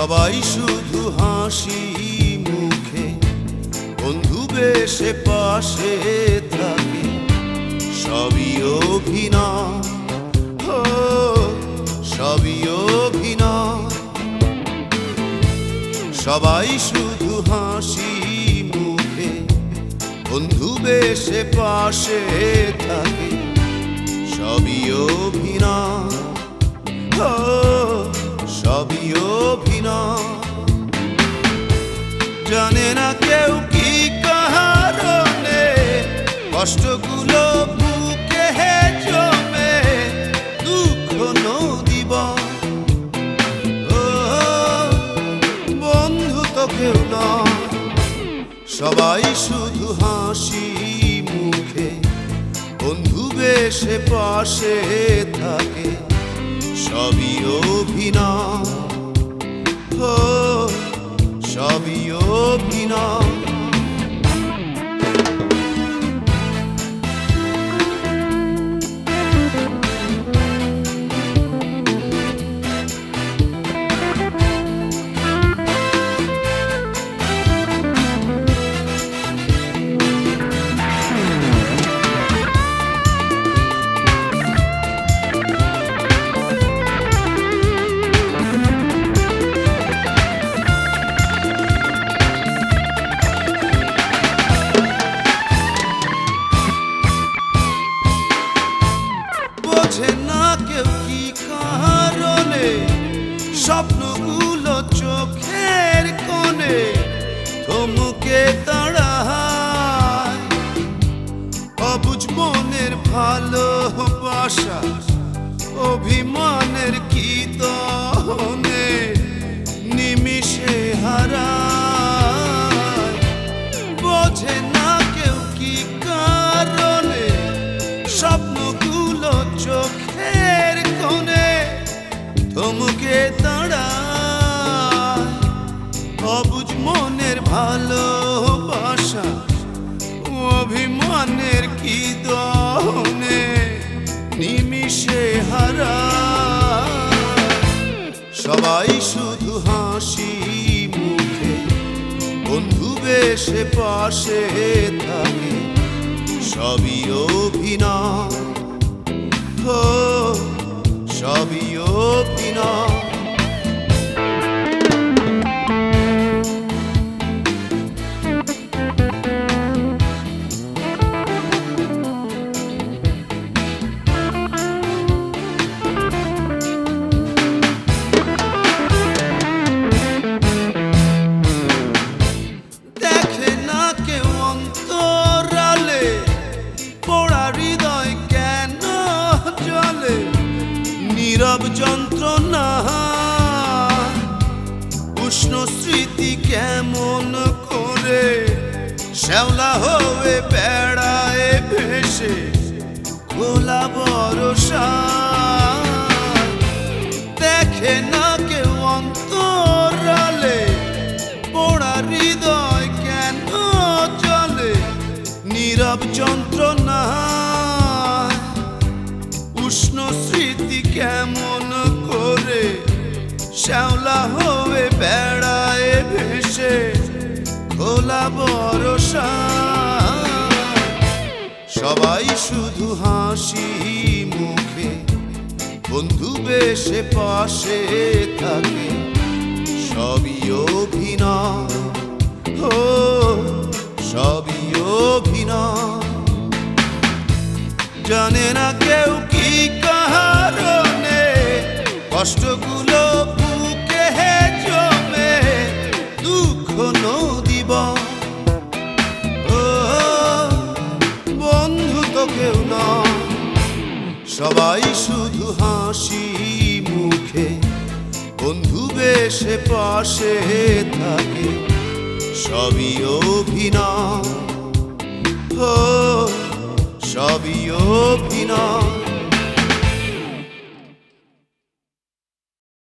সবাই শুধু হাসি মুখে বন্ধু বেশে পাশে থাকে, সবই অভিনয়, সবই অভিনয়। সবাই শুধু হাসি মুখে বন্ধু বেশে পাশে থাকে, সবই অভিনয়, সবই অভিনয়। জানে না কেউ কি কারণে কষ্টগুলো বুকে জমে দুঃখ নদী বয়। বন্ধু তো কেউ নয়, সবাই শুধু হাসি মুখে বন্ধু বেশে পাশে থাকে, সবই অভিনয়, সবই অভিনয়। বোঝে না কেউ কি কারণে স্বপ্নগুলো চোখের কোণে থমকে দাঁড়ায়। অবুঝ মনের ভালোবাসা অভিমানের কি দহনে নিমিষে হারায়। বোঝে না কেউ কি কারণে স্বপ্নগুলো চোখের কোণে থমকে দাঁড়ায়। অবুঝ মনের ভালোবাসা অভিমানের কি দহনে নিমিষে হারায়। সবাই শুধু হাসি মুখে বন্ধু বেশে পাশে থাকে, সবই অভিনয়, সবই অভিনয়। দেখে না কেউ অন্তরালে পোড়া হৃদয় কেন জ্বলে, নীরব যন্ত্রণা উষ্ণ স্মৃতি কেমন করে শ্যাওলা হয়ে বেড়ায় ভেসে খোলা ভরসা। দেখে না কেউ অন্তরালে পোড়া হৃদয় কেন জ্বলে, নীরব যন্ত্রণা উষ্ণ স্মৃতি কেমন করে শ্যাওলা হয়ে বেড়ায় ভেসে খোলা ভরসা। সবাই শুধু হাসি মুখে বন্ধু বেশে পাশে থাকে, সবই অভিনয়, সবই অভিনয়। জানে না কেউ কি কারণে কষ্টগুলো বুকে জমে দুঃখ নদী বয়। বন্ধু তো কেউ নয়, সবাই শুধু হাসি মুখে বন্ধু বেশে পাশে থাকে, সবই অভিনয়, সবই অভিনয়।